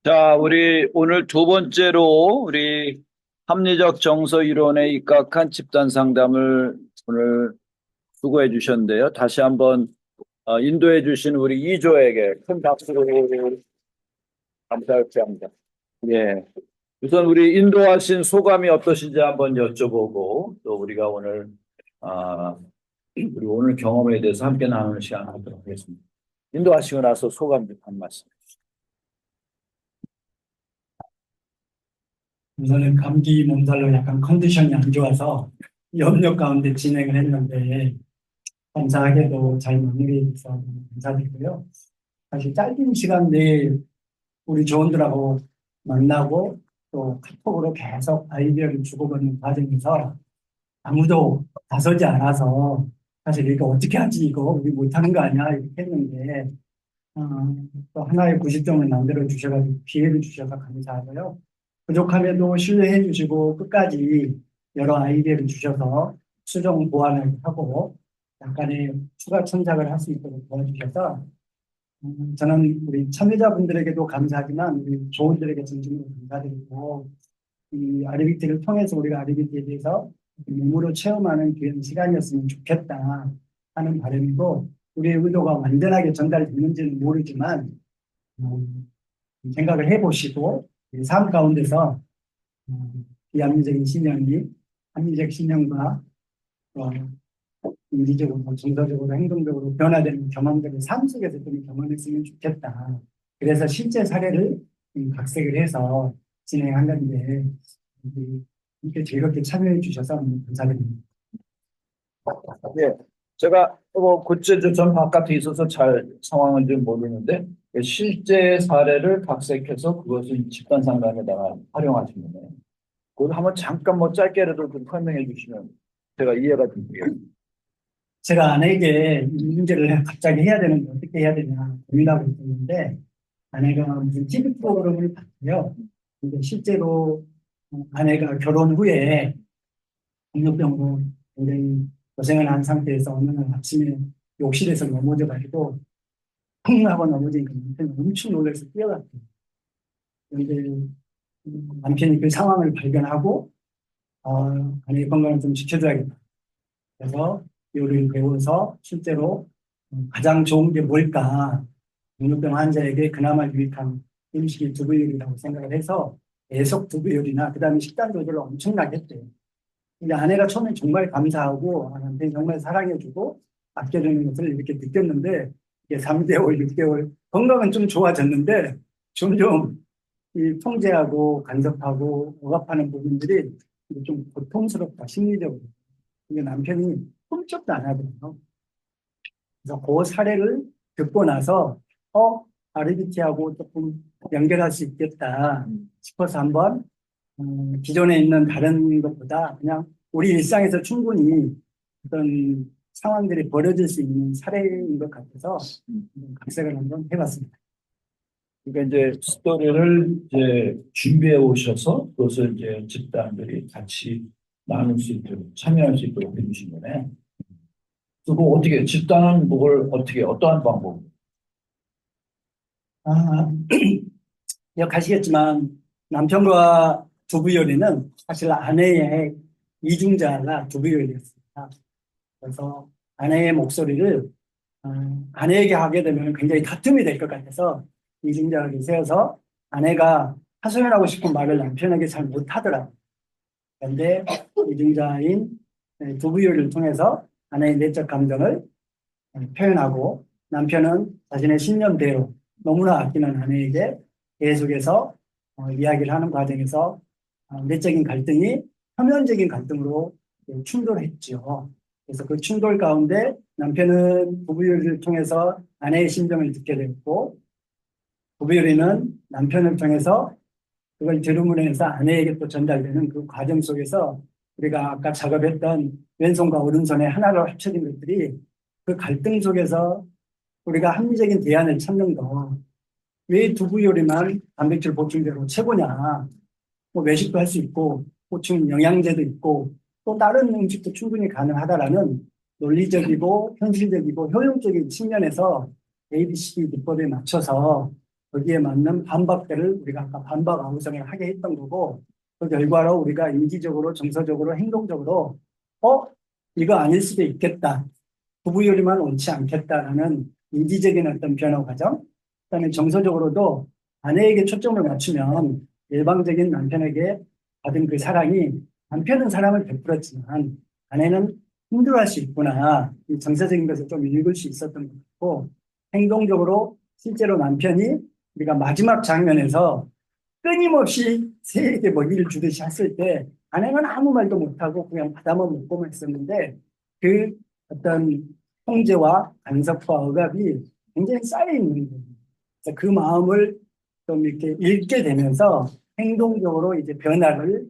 자, 우리 오늘 두 번째로 우리 합리적 정서 이론에 입각한 집단 상담을 오늘 수고해 주셨는데요. 다시 한번 인도해 주신 우리 이조에게 큰 박수로 감사할게 합니다. 예. 우선 우리 인도하신 소감이 어떠신지 한번 여쭤보고 또 우리가 오늘 아, 우리 오늘 경험에 대해서 함께 나누는 시간 갖도록 하겠습니다. 인도하시고 나서 소감 좀 한 말씀. 우선은 감기 몸살로 약간 컨디션이 안 좋아서 염려 가운데 진행을 했는데 감사하게도 잘 마무리해서 감사드리고요. 사실 짧은 시간 내에 우리 조원들하고 만나고 또 카톡으로 계속 아이디어를 주고받는 과정에서 아무도 나서지 않아서 사실 이거 어떻게 하지 이거 우리 못하는 거 아니야 이렇게 했는데 어, 또 하나의 구시점을 만들어 주셔가지고 기회를 주셔서 감사하고요. 부족함에도 신뢰해 주시고 끝까지 여러 아이디어를 주셔서 수정 보완을 하고 약간의 추가 첨삭을 할 수 있도록 도와주셔서 저는 우리 참여자분들에게도 감사하지만 우리 조원들에게 진심으로 감사드리고 이 아르비티를 통해서 우리가 아르비티에 대해서 몸으로 체험하는 그런 시간이었으면 좋겠다 하는 바람이고 우리의 의도가 완전하게 전달됐는지는 모르지만 음, 생각을 해보시고 이 삶 가운데서 비합리적인 신념이 합리적 신념과 어, 인지적으로, 정서적으로, 행동적으로 변화되는 경험들을 삶 속에서 좀 경험했으면 좋겠다. 그래서 실제 사례를 각색을 해서 진행한 건데 이렇게 즐겁게 참여해 주셔서 너무 감사드립니다. 예. 제가 그때 전 바깥에 있어서 잘 상황을 좀 모르는데 실제 사례를 각색해서 그것을 집단 상담에다가 활용하신 거네요. 그걸 한번 잠깐 뭐 짧게라도 좀 설명해 주시면 제가 이해가 됩니다. 제가 아내에게 이 문제를 갑자기 해야 되는데 어떻게 해야 되냐 고민하고 있었는데 아내가 무슨 TV 프로그램을 봤고요. 근데 실제로 아내가 결혼 후에 당뇨병으로 굉장히 고생을 한 상태에서 어느 날 아침에 욕실에서 넘어져가지고 쿵 하고 넘어지니까 남편이 엄청 놀라서 뛰어갔대요. 그런데 남편이 그 상황을 발견하고 아내의 건강을 좀 지켜줘야겠다. 그래서 요리를 배워서 실제로 가장 좋은 게 뭘까? 당뇨병 환자에게 그나마 유익한 음식이 두부 요리라고 생각을 해서 계속 두부 요리나 그다음에 식단 조절을 엄청나게 했대요. 근데 아내가 처음에 정말 감사하고 남편이 정말 사랑해주고 아껴주는 것을 이렇게 느꼈는데 이게 3개월, 6개월 건강은 좀 좋아졌는데 점점 이 통제하고 간섭하고 억압하는 부분들이 이게 좀 고통스럽다 심리적으로. 이게 남편이 꼼짝도 안 하더라고요. 그래서 그 사례를 듣고 나서 아르비티하고 조금 연결할 수 있겠다 싶어서 한번 기존에 있는 다른 것보다 그냥 우리 일상에서 충분히 어떤 상황들이 벌어질 수 있는 사례인 것 같아서 각색을 한번 해봤습니다. 그러니까 이제 스토리를 이제 준비해 오셔서 그것을 이제 집단들이 같이 나눌 수 있도록 참여할 수 있도록 해주신 거네. 그리고 어떻게 집단은 뭘 어떻게 어떠한 방법? 아, 기억하시겠지만 남편과 두부요리는 사실 아내의 이중자가 두부요리였습니다. 그래서 아내의 목소리를 아내에게 하게 되면 굉장히 다툼이 될 것 같아서 이중자를 세워서 아내가 하소연하고 싶은 말을 남편에게 잘 못하더라고요. 그런데 이중자인 두부요리를 통해서 아내의 내적 감정을 표현하고 남편은 자신의 신념대로 너무나 아끼는 아내에게 계속해서 이야기를 하는 과정에서 내적인 갈등이 표면적인 갈등으로 충돌했죠. 그래서 그 충돌 가운데 남편은 부부요리를 통해서 아내의 심정을 듣게 됐고 부부요리는 남편을 통해서 그걸 들음으로 해서 아내에게 또 전달되는 그 과정 속에서 우리가 아까 작업했던 왼손과 오른손의 하나로 합쳐진 것들이 그 갈등 속에서 우리가 합리적인 대안을 찾는 거. 왜 두부 요리만 단백질 보충제로 최고냐. 뭐 외식도 할 수 있고 보충 영양제도 있고 또 다른 음식도 충분히 가능하다라는 논리적이고 현실적이고 효용적인 측면에서 ABCD 기법에 맞춰서 거기에 맞는 반박들을 우리가 아까 반박 아우성을 하게 했던 거고 그 결과로 우리가 인지적으로 정서적으로 행동적으로 어? 이거 아닐 수도 있겠다. 부부요리만 옳지 않겠다라는 인지적인 어떤 변화 과정 그다음에 정서적으로도 아내에게 초점을 맞추면 일방적인 남편에게 받은 그 사랑이 남편은 사랑을 베풀었지만 아내는 힘들어할 수 있구나. 이 정서적인 것을 좀 읽을 수 있었던 것 같고 행동적으로 실제로 남편이 우리가 마지막 장면에서 끊임없이 새에게 먹이를 주듯이 했을 때 아내는 아무 말도 못하고 그냥 바다만 먹고만 있었는데 그 어떤 통제와 간섭과 억압이 굉장히 쌓여 있는 거예요. 그래서 그 마음을 좀 이렇게 읽게 되면서 행동적으로 이제 변화를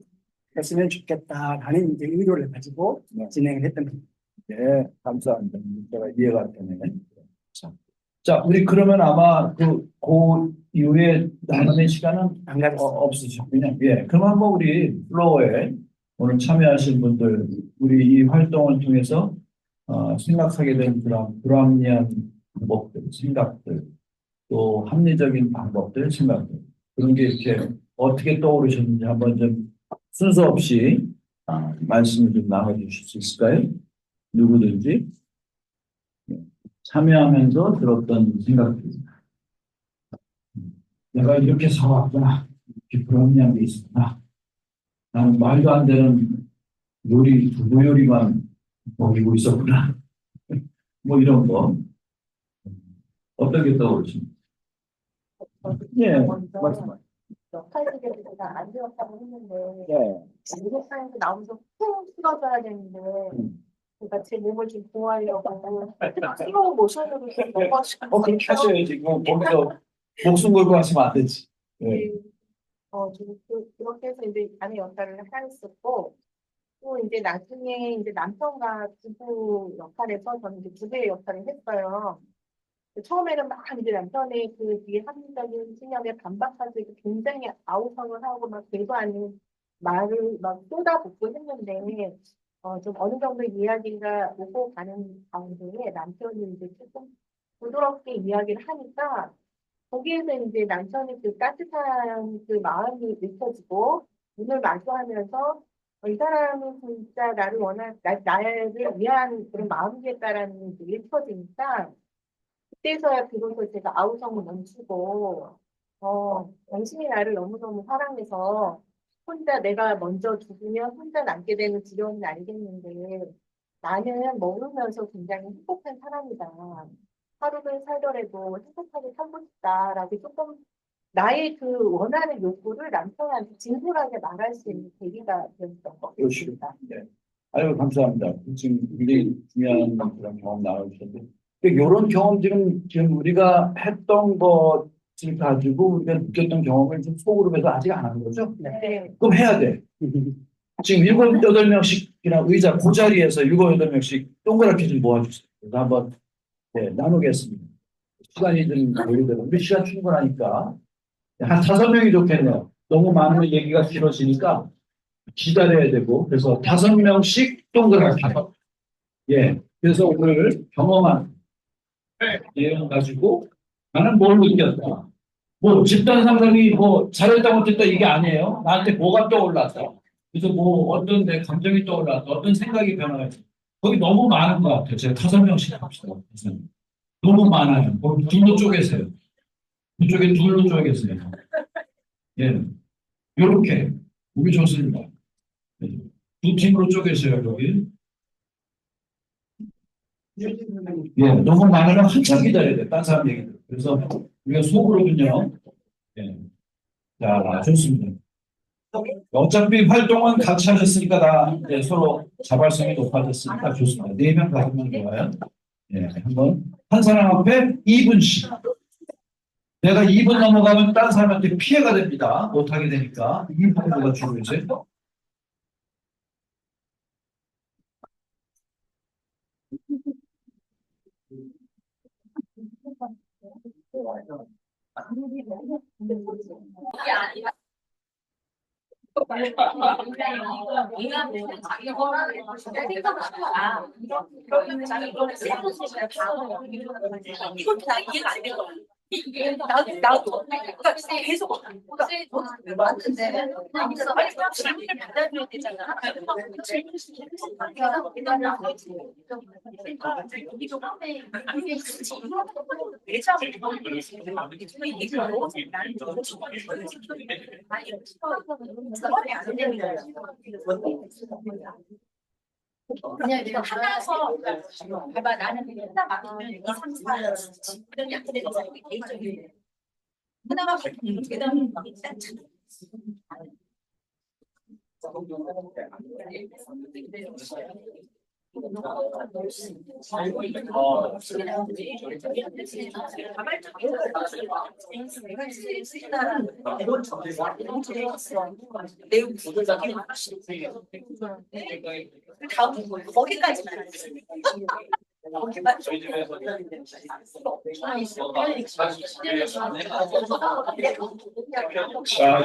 했으면 좋겠다라는 이제 의도를 가지고 네. 진행을 했던 겁니다. 네, 감사합니다. 제가 이해가 되네. 자, 자, 우리 그러면 아마 그 이후에 남는 시간은 안 가졌습니다. 없으시군요. 예, 그럼 한번 우리 플로어에 오늘 참여하신 분들, 우리 이 활동을 통해서 생각하게 된 그런 불합리한 방법들, 생각들, 또 합리적인 방법들, 생각들 그런 게 이렇게 어떻게 떠오르셨는지 한번 좀 순서 없이 말씀을 좀 나눠주실 수 있을까요? 누구든지 참여하면서 들었던 생각들. 내가 이렇게 살아왔구나. 이렇게 불합리한 게 있었구나. 나는 말도 안 되는 두부 요리만 먹이고 있었구나. 뭐 이런 거. 어떻게 떠오르십니까? 예, 먼저 말씀하세요. 역할들이 제가 안 되었다고 했는데 예. 일곱사에서 나오면서 푹 쓰러져야 되는데 제가 제 몸을 좀 보호하려고 슬로우 모션으로 좀 넘어지고 그렇게 하셔야지. 거기서 목숨 걸고 하시면 안 되지. 예. 좀 그렇게 해서 이제 아내 역할을 하였었고 또 이제 나중에 이제 남편과 부부 역할에서 저는 이제 부부의 역할을 했어요. 처음에는 막 이제 남편의 그 뒤에 합리적인 신념에 반박하고 굉장히 아우성을 하고 막 되도 아닌 말을 막 쏟아붓고 했는데 좀 어느 정도 이야기가 오고 가는 가운데에 남편이 이제 조금 부드럽게 이야기를 하니까 거기에서 이제 남편의 그 따뜻한 그 마음이 느껴지고 눈을 마주하면서 이 사람은 진짜 나를 위한 그런 마음이겠다라는 게 느껴지니까 그때서야 비로소 제가 아우성을 멈추고, 당신이 나를 너무너무 사랑해서 혼자 내가 먼저 죽으면 혼자 남게 되는 지경은 알겠는데 나는 먹으면서 굉장히 행복한 사람이다. 하루를 살더라도 행복하게 살고 싶다라고 조금 나의 그 원하는 욕구를 남편한테 진솔하게 말할 수 있는 계기가 되었던 것 그러시군요. 같습니다. 네. 아유, 감사합니다. 지금 굉장히 중요한 그런 경험 나눠주셨는데. 이런 지금 우리가 했던 것을 가지고 우리가 느꼈던 경험을 좀 소그룹 해서 아직 안 한 거죠? 네. 그럼 해야 돼. 지금 일곱, 여덟 명씩이나 의자 그 자리에서 일곱, 여덟 명씩 동그랗게 좀 모아주세요. 그래서 한번 나누겠습니다. 시간이 좀 걸리더라고요. 우리 시간 충분하니까. 한 다섯 명이 좋겠네요. 너무 많은 얘기가 길어지니까 기다려야 되고. 그래서 다섯 명씩 동그랗게. 예. 그래서 오늘 경험한 내용 가지고 나는 뭘 느꼈다. 뭐 집단 상담이 뭐 잘했다 못했다 이게 아니에요. 나한테 뭐가 떠올랐다. 그래서 뭐 어떤 내 감정이 떠올랐다. 어떤 생각이 변화했다. 거기 너무 많은 것 같아요. 제가 다섯 명씩 합시다. 너무 많아요. 거기 둘로 쪼개세요. 그쪽에 둘로 쪼개세요. 예. 요렇게. 보기 좋습니다. 예. 두 팀으로 쪼개세요, 여기. 예. 너무 많으면 한참 기다려야 돼. 딴 사람 얘기들. 그래서 우리가 속으로는요. 예. 자, 좋습니다. 어차피 활동은 같이 하셨으니까 다 서로 자발성이 높아졌으니까 좋습니다. 네 명, 다섯 명 좋아요. 예, 한번 한 사람 앞에 2분씩. 내가 2분 넘어가면 다른 사람한테 피해가 됩니다. 못하게 되니까 2분보다 주고 이제. 인간은 자기 원하는 것을 생각하다가 그러면 자기 이거는 새로운 소식을 다 이건 다 이해가 안 되더라. 이게 나도 그러니까 계속 맞는데 여기서 빨리 질문을 받아줘야 되잖아. 그냥 이거 하나서 봐봐 나는 하나 맡기면 2, 3, 4 그런 약들에 대해서 개인적인 하나가 맡기면 그다음에 일단 참 내용 다음 거기까지만 거기만 자,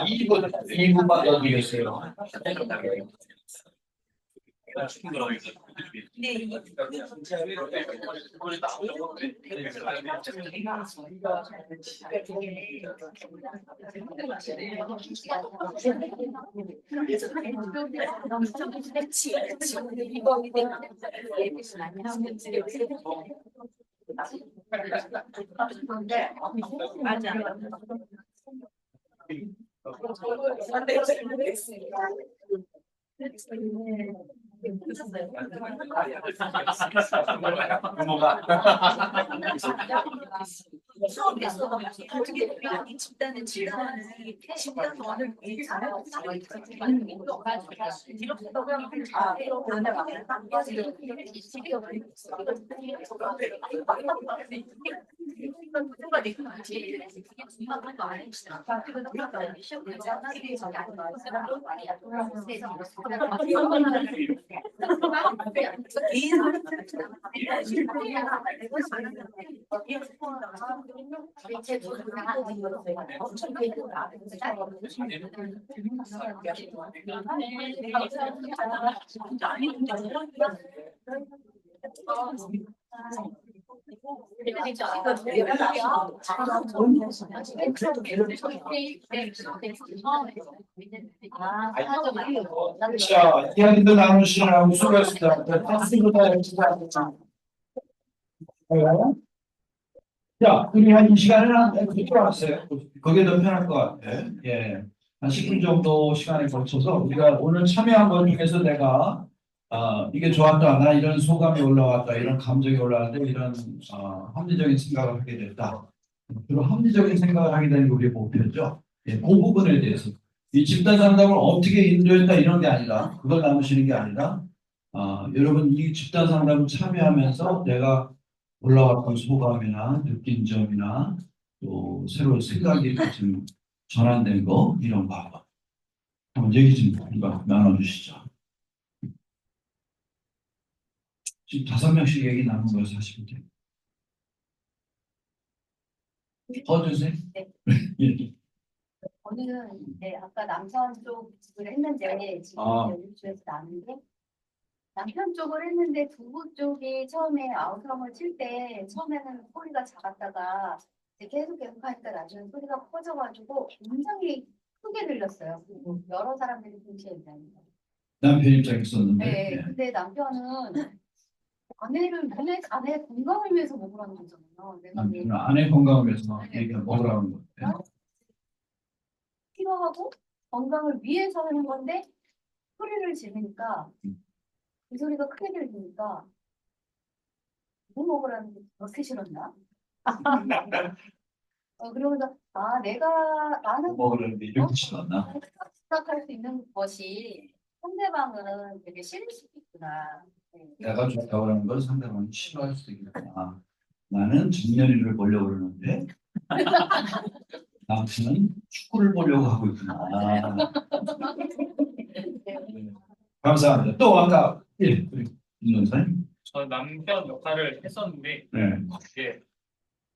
2분만 더 드리겠어요. 맞아. 수업에서 어떻게 이 집단의 질서는 집단 원을 잘하고 이렇게 자, 이야기도 나누시느라고 수고하셨습니다. 박수보다 해주세요. 자, 우리 한 이 시간을 한 돌아왔어요. 그게 더 편할 것 같아. 예. 한 10분 정도 시간에 걸쳐서 우리가 오늘 참여한 것 중에서 내가 이게 좋았다, 나 이런 소감이 올라왔다, 이런 감정이 올라왔다, 이런 합리적인 생각을 하게 됐다. 주로 합리적인 생각을 하게 되는 게 우리의 목표죠. 예, 그 부분에 대해서 이 집단 상담을 어떻게 인도했다 이런 게 아니라 그걸 나누시는 게 아니라 여러분 이 집단 상담을 참여하면서 내가 올라왔던 소감이나 느낀 점이나 또 새로운 생각이 좀 전환된 거 이런 거 한번 얘기 좀 나눠주시죠. 지금 5명씩 얘기 나눈 거에서 하시면 돼요. 더 주세요. 네. 예. 저는 아까 남편 쪽을 했는데 지금 연주에서 나는데 남편 쪽을 했는데 부부 쪽이 처음에 아우성을 칠 때 처음에는 소리가 작았다가 이제 계속 하니까 나중에 소리가 커져가지고 굉장히 크게 들렸어요. 여러 사람들이 동시에 있다니까. 남편 입장에 썼는데. 네, 근데 남편은 아내 건강을 위해서 먹으라는 거잖아요. 내가 남편은 아내 건강을 위해서 얘기가 먹으라는 거예요. 필요하고 건강을 위해서 하는 건데 소리를 지르니까 그 소리가 크게 들리니까 뭐 먹으라는 게 그렇게 싫었나? 그러면서 나는 먹으라는데 이렇게 싫었나? 생각할 수 있는 것이 상대방은 되게 싫을 수도 있구나. 네. 내가 좋다고 하는 걸 상대방이 싫어할 수도 있겠구나. 나는 정년이를 보려고 그러는데 남친은 축구를 보려고 하고 있구나. 감사합니다. 또 아까 우리 김선생. 저 남편 역할을 했었는데 네. 이게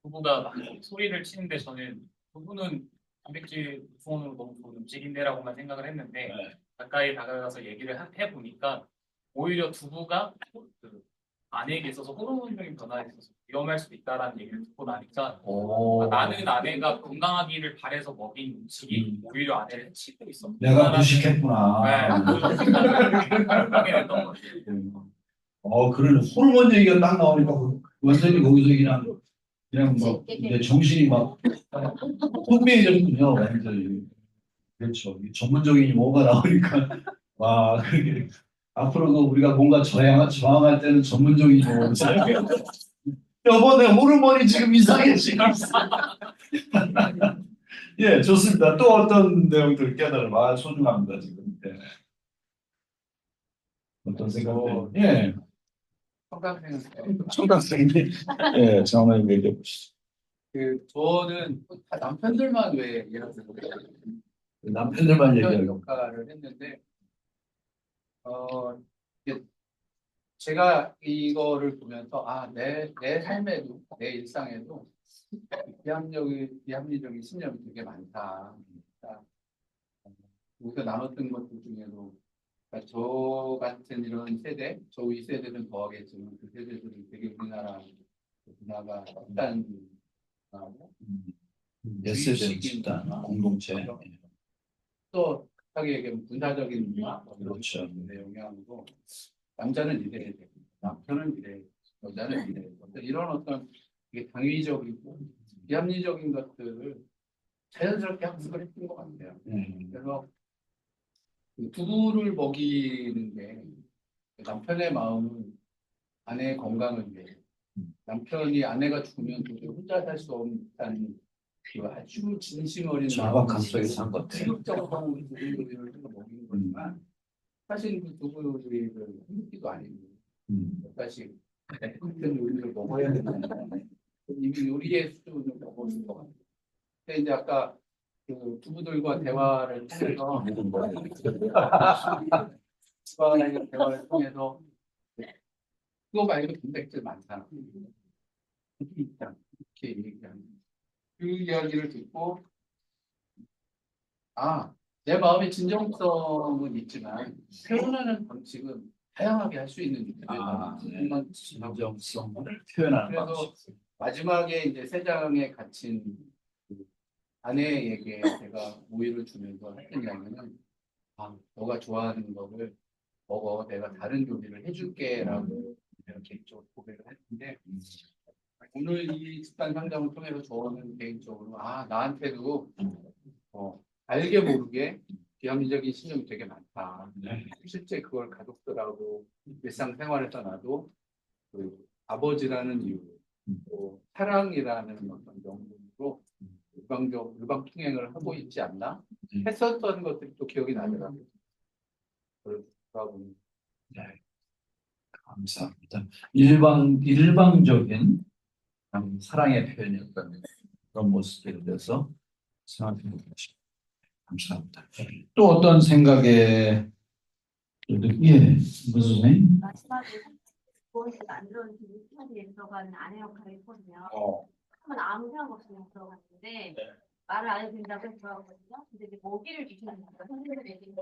부부가 막 소리를 치는데 저는 부부는 단백질 구성원으로 너무 좋은 음식인데라고만 생각을 했는데 네. 가까이 다가가서 얘기를 해보니까 오히려 두부가 그 아내에게 있어서 호르몬적인 변화에 있어서 위험할 수도 있다라는 얘기를 듣고 나니까 나는 아내가 건강하기를 바래서 먹인 음식이 오히려 아내를 해치고 있었구나. 내가 무식했구나. 네, 그런 생각을 하게 됐던 것 같아요. 그런 호르몬 얘기가 딱 나오니까 완전히 거기서 그냥 막 내 정신이 막 혼미해졌군요. 완전히. 그렇죠. 이 전문적인 용어가 나오니까 와, 그게 앞으로도 우리가 뭔가 저항할 때는 전문적인 용어를 사용해요. 여보, 내 호르몬이 지금 이상해지고 있어. 예, 좋습니다. 또 어떤 내용들 깨달으면 소중합니다, 지금. 예. 어떤 생각들? 예, 청각생님. 예, 장관님 얘기해 보시죠. 저는 다 남편들만 왜 이런 남편들만 남편 얘기하고. 역할을 했는데 이게 제가 이거를 보면서 내 삶에도 내 일상에도 비합리적인 신념이 되게 많다. 그러니까 여기서 나눴던 것들 중에도 그러니까 저 같은 이런 세대, 저희 세대는 더하겠지만 그 세대들은 되게 우리나라 문화가 일단 예세대 집단, 공동체. 또 하게 얘기하면 군사적인 문화 그렇죠. 의 영향으로 남자는 이래야 되고 남편은 이래야 되고 여자는 이래야 되고 이런 어떤 되게 당위적이고 비합리적인 것들을 자연스럽게 학습을 했던 것 같아요. 그래서 그 두부를 먹이는 게 남편의 마음은 아내의 건강을 위해 남편이 아내가 죽으면 도저히 혼자 살 수 없다는 그 아주 진심 어린 절박한 속에서 한 것 같아요. 지극적으로 두부를 해서 먹이는 거지만 사실 그 두부 요리를 한 끼도 아니고 몇 가지 같은 요리를 먹어야 되는데 이미 요리의 수준을 먹어본 것 같아요. 근데 이제 아까 그 두부들과 대화를 통해서 대화를 통해서 그거 말고 단백질 많잖아. 이렇게 얘기하는 그 이야기를 듣고 내 마음의 진정성은 있지만 표현하는 방식은 다양하게 할 수 있는 진정성을 표현하는 그래서 방식. 마지막에 이제 세 장에 갇힌 그 아내에게 제가 모이를 주면서 했던 이야기는 너가 좋아하는 거를 먹어 내가 다른 요리를 해줄게라고 개인적으로 고백을 했는데 오늘 이 집단 상담을 통해서 저는 개인적으로 나한테도 알게 모르게 비합리적인 신념이 되게 많다. 실제 그걸 가족들하고 일상생활에서 나도 그 아버지라는 이유, 또 사랑이라는 어떤 명분으로 일방통행을 하고 있지 않나 했었던 것들이 또 기억이 나더라고요. 그러고 감사합니다. 일방적인 사랑의 표현이었던 그런 모습에 대해서 생각해 보겠습니다. 감사합니다. 또 어떤 생각에 무슨 선생님? 마지막에 무엇을 만들어서 밑판에 들어가는 아내 역할을 했거든요. 처음은 아무 생각 없이 그냥 들어갔는데 말을 안 해도 된다고 해서 들어갔거든요. 근데 이제 먹이를 주시는 거예요. 선생님들 얘기를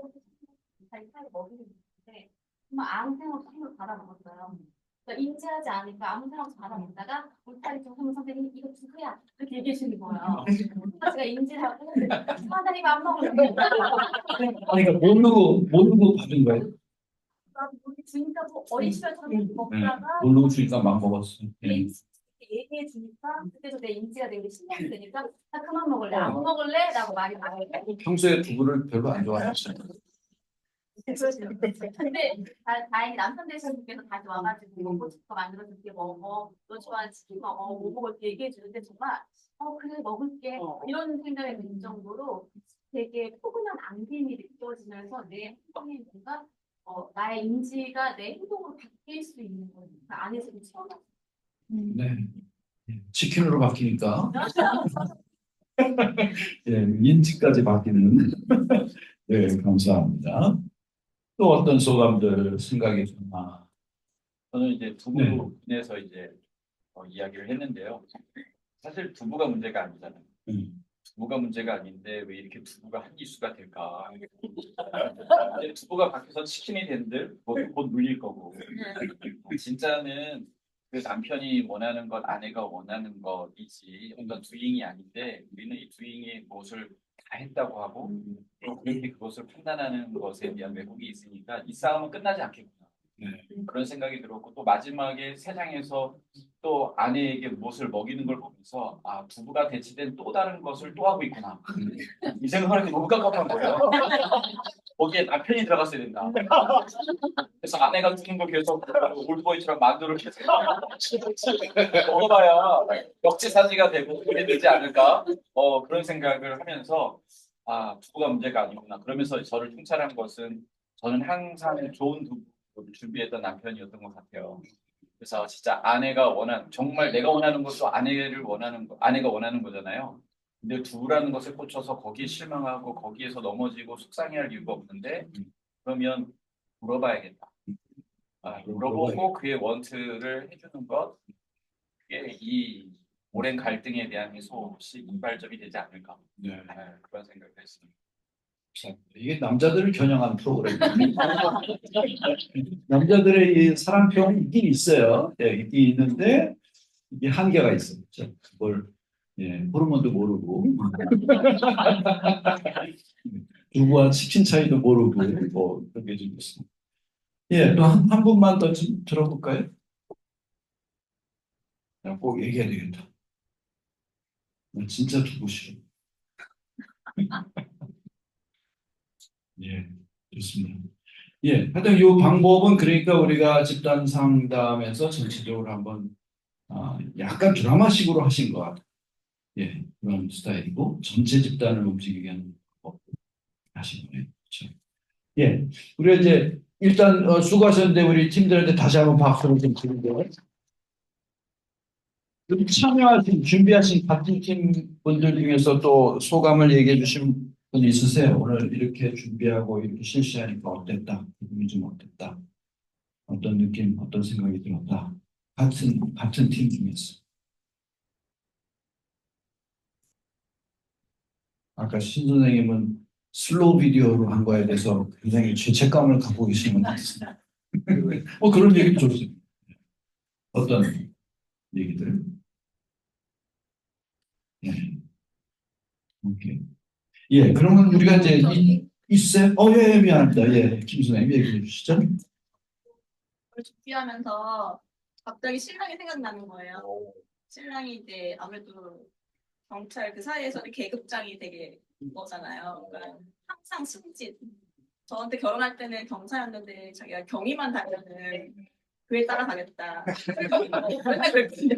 살살 먹이를 주는데 정말 아무 생각 없이 힘을 받아 먹었어요. 그러니까 인지하지 않으니까 아무 생각 없이 받아 먹다가 울타리 좀 하면 선생님이 이거 두부야 이렇게 얘기해 주는 거예요. 그래서 제가 인지를 하고 사다리가 안 먹을래. 그러니까 모르고 받은 거예요? 우리 주니까 뭐 어린 시절처럼 먹다가 모르고 주니까 막 먹었어요. 얘기해 주니까 그때도 내 인지가 되게 신경이 되니까 나 그만 먹을래 안 먹을래? 라고 말이 나와요. 평소에 두부를 별로 안 좋아하셨어요. 근데 다행히 남편 되신 분께서 다시 와가지고 먹고 싶어 만들어줄게 먹어 너 좋아하는 치킨 먹어 뭐 먹을게 얘기해 주는데 정말 그래 먹을게 이런 생각이 들 정도로 되게 포근한 안심이 느껴지면서 내 행동이 뭔가 나의 인지가 내 행동으로 바뀔 수 있는 거예요. 그 안에서 처음 네. 치킨으로 바뀌니까. 인지까지 바뀌는. 네, 감사합니다. 또 어떤 소감들 생각이 드나? 저는 이제 두부로 인해서 이제 이야기를 했는데요. 사실 두부가 문제가 아니잖아요. 두부가 문제가 아닌데 왜 이렇게 두부가 한 이슈가 될까? 이제 두부가 바뀌어서 치킨이 된들 곧 물릴 거고. 진짜는 그 남편이 원하는 것, 아내가 원하는 것이지 어떤 두잉이 아닌데 우리는 이 두잉의 무엇을 다 했다고 하고 또 그렇게 그것을 판단하는 것에 대한 왜곡이 있으니까 이 싸움은 끝나지 않겠구나. 그런 생각이 들었고 또 마지막에 세상에서 또 아내에게 무엇을 먹이는 걸 보면서 아 두부가 대체된 또 다른 것을 또 하고 있구나. 이 생각을 하는 게 너무 깝깝한 거예요. 거기에 남편이 들어갔어야 된다. 그래서 아내가 주는 걸 계속 올드보이처럼 만두를 계속 먹어봐야 역지사지가 되고 그게 되지 않을까 그런 생각을 하면서 아 두부가 문제가 아니구나. 그러면서 저를 통찰한 것은 저는 항상 좋은 두부를 준비했던 남편이었던 것 같아요. 그래서 진짜 아내가 정말 내가 원하는 것도 아내가 원하는 거잖아요. 근데 두부라는 것에 꽂혀서 거기에 실망하고 거기에서 넘어지고 속상해할 이유가 없는데 그러면 물어봐야겠다. 물어보고 그의 원트를 해주는 것, 그게 이 오랜 갈등에 대한 해소 혹시 이발점이 되지 않을까? 네. 그런 생각을 했습니다. 이게 남자들을 겨냥한 프로그램입니다. 남자들의 이 사랑표현이 있긴 있어요. 예, 있긴 있는데 이게 한계가 있어요. 그걸 호르몬도 모르고 두부와 치킨 차이도 모르고 뭐 그런 게 좀 있습니다. 예, 또 한 분만 더 좀 들어볼까요? 꼭 얘기해야 되겠다. 나 진짜 두고 싫어. 예, 좋습니다. 예, 하여튼 이 방법은 그러니까 우리가 집단 상담에서 전체적으로 한번 약간 드라마식으로 하신 것 같아요. 예, 그런 스타일이고 전체 집단을 움직이게 하는 법 하신 거예요. 그렇죠? 예, 우리가 이제 일단 수고하셨는데 우리 팀들한테 다시 한번 박수를 좀 드리고요. 여기 참여하신 준비하신 같은 팀 분들 중에서 또 소감을 얘기해 주신 분 있으세요? 오늘 이렇게 준비하고 이렇게 실시하니까 어땠다? 기분이 좀 어땠다? 어떤 느낌, 어떤 생각이 들었다? 같은 팀 중에서. 아까 신 선생님은 슬로우 비디오로 한 거에 대해서 굉장히 죄책감을 갖고 계시는 것 같습니다. 그런 얘기 좋습니다. 어떤 얘기들? 예. 오케이. 예, 그러면 우리가 이제 있어요? 예, 미안합니다. 예, 김 선생님 얘기해 주시죠. 그걸 준비하면서 갑자기 신랑이 생각나는 거예요. 신랑이 이제 아무래도 경찰 그 사이에서는 계급장이 되게 거잖아요. 그러니까 항상 승진. 저한테 결혼할 때는 경사였는데 자기가 경위만 달면은 그에 따라가겠다. 맨날 그랬거든요.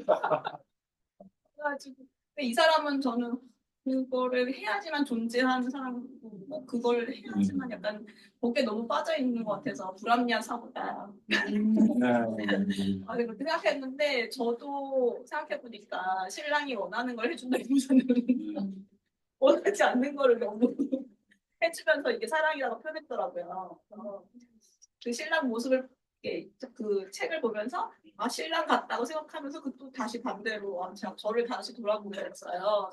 그래가지고 근데 이 사람은 저는 그거를 해야지만 존재하는 사람이고 뭐 그걸 해야지만 약간 거기에 너무 빠져 있는 것 같아서 불합리한 사고다. 그렇게 생각했는데 저도 생각해 보니까 신랑이 원하는 걸 해준다기보다는 원하지 않는 거를 너무 해주면서 이게 사랑이라고 표현했더라고요. 그 신랑 모습을 그 책을 보면서 신랑 같다고 생각하면서 그 또 다시 반대로 저를 다시 돌아보게 됐어요.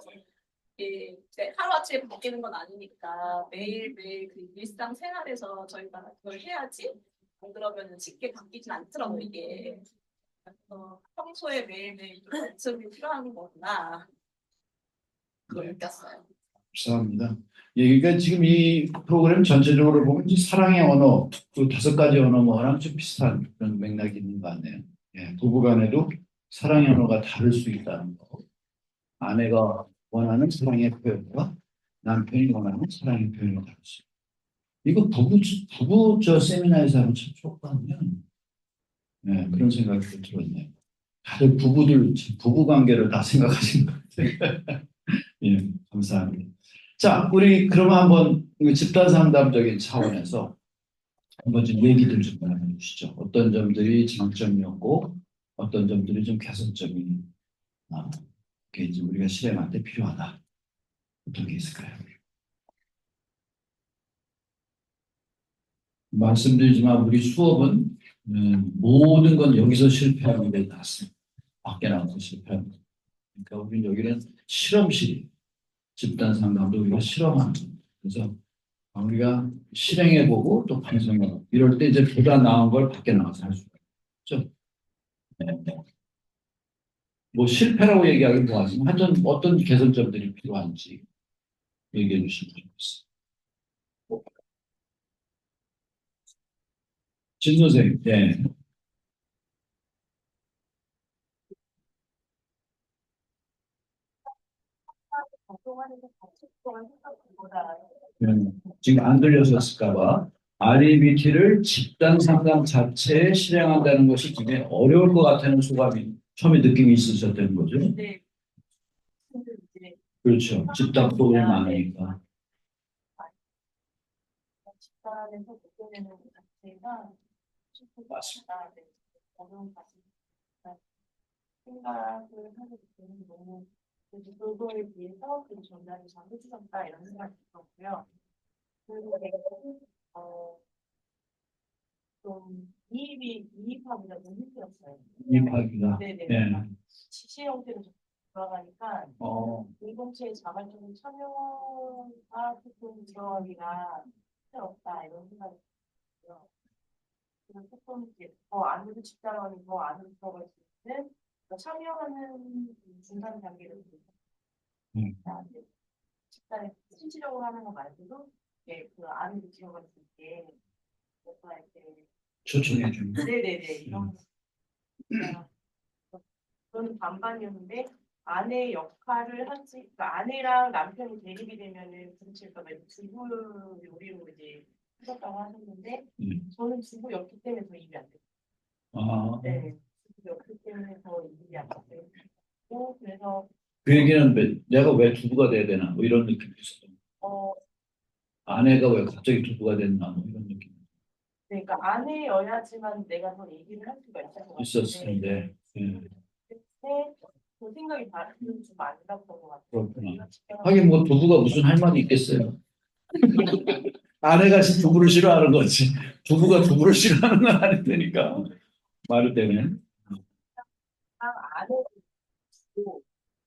이게 하루아침에 바뀌는 건 아니니까 매일매일 그 일상생활에서 저희가 그걸 해야지 안 그러면 쉽게 바뀌진 않더라고요 이게. 평소에 매일매일 좀 연습이 필요한 거구나 그걸 느꼈어요. 감사합니다. 예, 그러니까 지금 이 프로그램 전체적으로 보면 이제 사랑의 언어, 그 5가지 언어 뭐랑 좀 비슷한 그런 맥락이 있는 것 같네요. 예, 부부간에도 사랑의 언어가 다를 수 있다는 거. 아내가 원하는 사랑의 표현과 남편이 원하는 사랑의 표현이 다를 수 있다. 이거 부부 저 세미나에서 하면 참 좋을 것 같네요. 예, 그런 생각이 들었네요. 다들 부부 관계를 다 생각하시는 것 같아요. 예, 감사합니다. 자, 우리 그러면 한번 집단 상담적인 차원에서 한번 좀 얘기들 좀 나눠주시죠. 어떤 점들이 장점이었고 어떤 점들이 좀 개선점이 게 이제 우리가 실행할 때 필요하다. 어떤 게 있을까요? 말씀드리지만 우리 수업은 모든 건 여기서 실패하는 게 낫습니다. 밖에 나가서 실패합니다. 그러니까 우리는 여기는 실험실이에요. 집단 상담도 우리가 실험하는 거예요. 그래서 우리가 실행해보고 또 반성해보고 이럴 때 이제 보다 나은 걸 밖에 나가서 할 수가 있죠. 네. 뭐 실패라고 얘기하기 뭐하지만 하여튼 어떤 개선점들이 필요한지 얘기해 주시면 좋겠어요. 진 선생님, 네. 활동하는데 같이 동안 생각보다 지금 안 들려졌을까봐 REBT를 집단 상담 자체에 실행한다는 것이 굉장히 어려울 것 같다는 소감이 처음에 느낌이 있으셨다는 거죠. 네. 근데 이제 그렇죠. 집단 프로그램이 많으니까. 집단에서 느껴내는 것 자체가 맞습니다. 네, 어려운 가슴 생각을 하게 되면 너무 그거에 비해서 그 전달이 잘 해주셨다 이런 생각이 들었고요. 그리고 내가 좀 이입하기가 좀 힘들었어요. 이입하기가. 네네. 네. 지시 형태로 돌아가니까 공동체의 자발적인 참여가 조금 들어가기가 힘들었다 이런 생각이 들어요. 그래서 조금 이제 더 안으로 집단원이 더 안으로 들어갈 수 있는 참여하는 중간 단계를 집단에 실질적으로 하는 거 말고도 그 안으로 들어갈 수 있게 뭔가 이렇게 초청해 주는. 네네네 이런 저는 반반이었는데 아내 역할을 하지 그러니까 아내랑 남편이 대립이 되면은 부딪힐까 봐 주부 요리로 이제 하셨다고 하셨는데 저는 주부였기 때문에 더 입이 안 됐어요. 아, 네, 주부였기 때문에 더 입이 안 됐고 그래서 그 얘기는 내가 왜 두부가 돼야 되나 뭐 이런 느낌이 있었던 아내가 왜 갑자기 두부가 됐나 뭐 이런 느낌 그러니까 아내여야지만 내가 더 얘기를 할 수가 있었을 텐데. 그때 그 생각이 다른 좀 아니었던 것 같아요. 그렇구나. 하긴 뭐 두부가 무슨 할 말이 있겠어요. 아내가 두부를 싫어하는 거지. 두부가 두부를 싫어하는 건 아닐 테니까. 말을 때문에. 아내도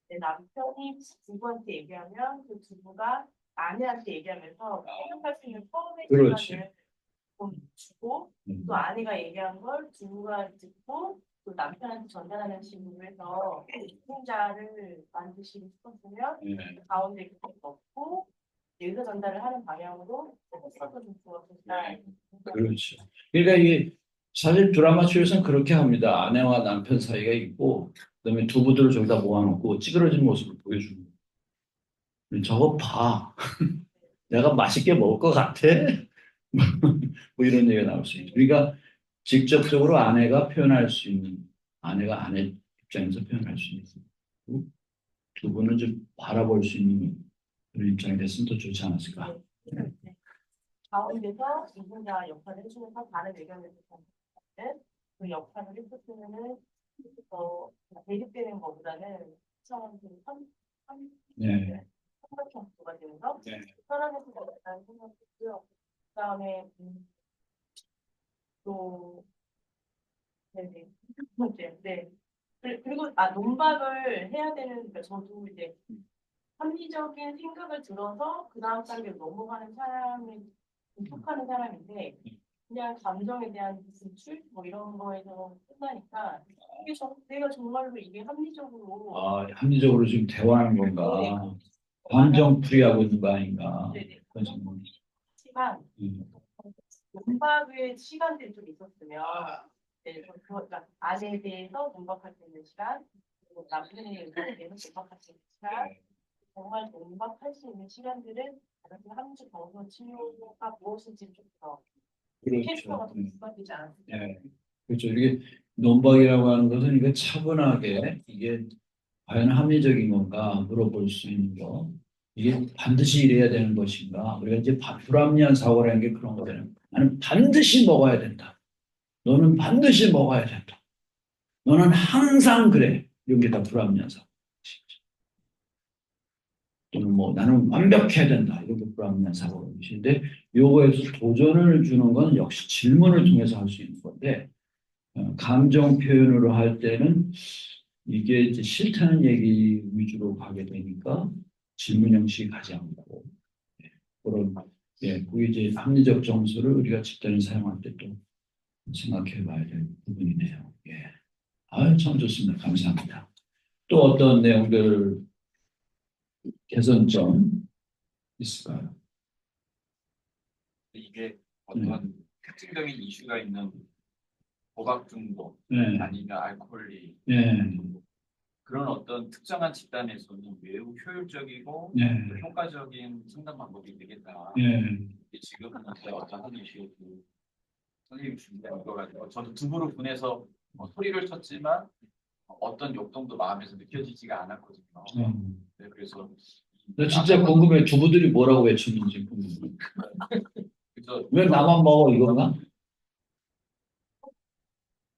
내 남편이 부부한테 얘기하면 그 부부가 아내한테 얘기하면서 생각할 수 있는 처음의 그렇지. 시간을 좀 주고 또 아내가 얘기한 걸 부부가 듣고 또 남편한테 전달하는 식으로 해서 혼자를 만드시고 싶었으면 그 가운데 이렇게 넣고 의사 전달을 하는 방향으로 했어도 좀 좋았겠다. 그렇죠. 그러니까 이게 사실 드라마 쇼에서는 그렇게 합니다. 아내와 남편 사이가 있고 그다음에 두부들을 저기다 모아놓고 찌그러진 모습을 보여주는 거예요. 저거 봐. 내가 맛있게 먹을 것 같아? 뭐 이런 얘기가 나올 수 있죠. 그러니까 직접적으로 아내가 표현할 수 있는 아내가 아내 입장에서 표현할 수 있는 두 분은 좀 바라볼 수 있는 그런 입장이 됐으면 더 좋지 않았을까. 가운데서 이분자 역할을 해주면서 다른 의견을 듣는 그 역할을 했었으면은 대립되는 것보다는 시청자들이 삼각형 구가 되면서 편안해서 있다는 생각했고요. 그다음에 또 네네 네. 그리고 논박을 해야 되는 그러니까 저도 이제 합리적인 생각을 들어서 그 다음 단계로 넘어가는 사람이 속하는 사람인데 그냥 감정에 대한 진출 뭐 이런 거에서 끝나니까 이게 내가 정말로 이게 합리적으로 합리적으로 지금 대화하는 건가 감정 풀이하고 있는 거 아닌가 하지만 논박의 시간들이 좀 있었으면 그러니까 아내에 대해서 논박할 수 있는 시간 그리고 남편에 대해서 논박할 수 있는 시간 정말 논박할 수 있는 시간들은 합리적 정서 치료가 무엇인지 좀더 캐릭터가 좀 부각되지 않았을까. 그렇죠. 이게 논박이라고 하는 것은 이게 차분하게 이게 과연 합리적인 건가 물어볼 수 있는 거. 이게 반드시 이래야 되는 것인가. 우리가 이제 불합리한 사고라는 게 그런 거잖아요. 나는 반드시 먹어야 된다. 너는 반드시 먹어야 된다. 너는 항상 그래. 이런 게 다 불합리한 사고. 또는 뭐 나는 완벽해야 된다. 이런 게 불합리한 사고인데 요거에서 도전을 주는 건 역시 질문을 통해서 할 수 있는 건데 감정 표현으로 할 때는 이게 이제 싫다는 얘기 위주로 가게 되니까 질문 형식이 가지 않고 그런 그 이제 합리적 정수를 우리가 집단에 사용할 때 또 생각해 봐야 될 부분이네요. 예. 아유, 참 좋습니다. 감사합니다. 또 어떤 내용들 개선점 있을까요? 이게 어떤 특징적인 이슈가 있는 도박 중독 네. 아니면 알코올리 네. 그런 어떤 특정한 집단에서는 매우 효율적이고 네. 또 효과적인 상담 방법이 되겠다. 예. 지금은 어떤 한 이슈에 선생님이 준비한 거 가지고 저도 두부를 분해서 소리를 쳤지만 어떤 욕동도 마음에서 느껴지지가 않았거든요. 네, 그래서 나 진짜 궁금해. 두부들이 뭐라고 외쳤는지 궁금해. 그래서 왜 나만 먹어 이건가?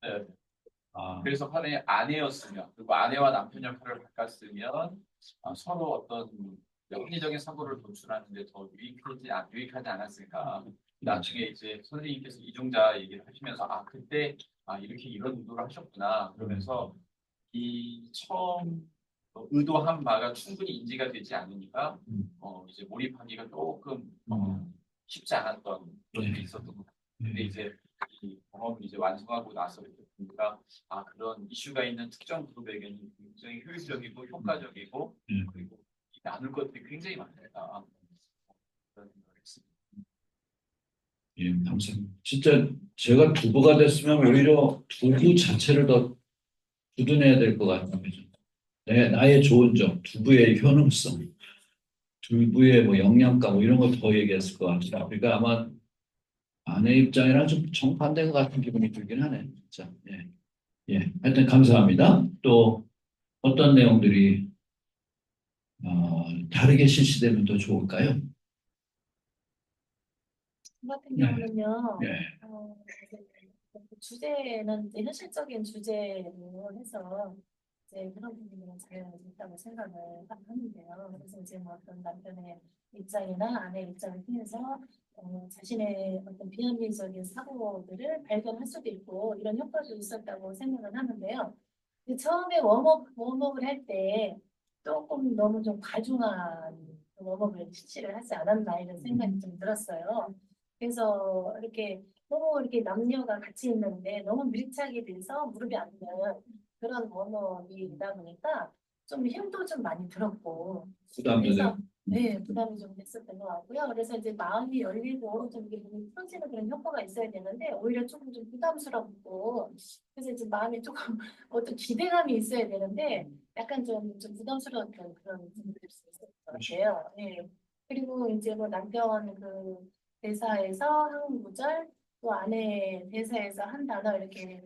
네, 아, 그래서 만약에 아내였으면 그리고 아내와 남편 역할을 바꿨으면 서로 어떤 합리적인 사고를 도출하는데 더 유익하지 않았을까. 나중에 이제 선생님께서 이중자 얘기를 하시면서 그때 이렇게 이런 의도를 하셨구나 그러면서 이 처음 의도한 바가 충분히 인지가 되지 않으니까 이제 몰입하기가 조금 쉽지 않았던 그런 게 있었던 것 같아요. 근데 이제 이 경험을 이제 완성하고 나서 이렇게 보니까 그런 이슈가 있는 특정 그룹에게는 굉장히 효율적이고 효과적이고 그리고 나눌 것들이 굉장히 많다. 그런 생각을 했습니다. 예, 감사합니다. 진짜 제가 두부가 됐으면 오히려 두부 자체를 더 두둔해야 될 것 같아요. 나의 좋은 점, 두부의 효능성, 두부의 뭐 영양가 뭐 이런 걸 더 얘기했을 것 같아요. 그러니까 아마 아내 입장이랑 좀 정반대인 것 같은 기분이 들긴 하네. 진짜. 예. 예. 하여튼 감사합니다. 또 어떤 내용들이 다르게 실시되면 더 좋을까요? 저 같은 네. 경우는요, 예. 주제는 이제 현실적인 주제로 해서 이제 그런 부분은 잘 있다고 생각을 하는데요. 그래서 이제 뭐 어떤 남편의 입장이나 아내의 입장을 통해서 자신의 어떤 비합리적인 사고들을 발견할 수도 있고 이런 효과도 있었다고 생각을 하는데요. 근데 처음에 웜업을 할 때 조금 너무 좀 과중한 웜업을 실시를 하지 않았나 이런 생각이 좀 들었어요. 그래서 이렇게 너무 이렇게 남녀가 같이 있는데 너무 밀착이 돼서 무릎이 안 되는 그런 웜업이다 보니까 좀 힘도 좀 많이 들었고 부담도 그래서 되고. 네, 부담이 좀 됐었던 것 같고요. 그래서 이제 마음이 열리고 좀 이게 몸이 풀어지는 그런 효과가 있어야 되는데 오히려 조금 좀 부담스럽고 그래서 이제 마음이 조금 어떤 기대감이 있어야 되는데 약간 좀 부담스러웠던 그런 부분들이 있었던 것 같아요. 네. 그리고 이제 뭐 남편 그 대사에서 한 구절 또 아내 대사에서 한 단어 이렇게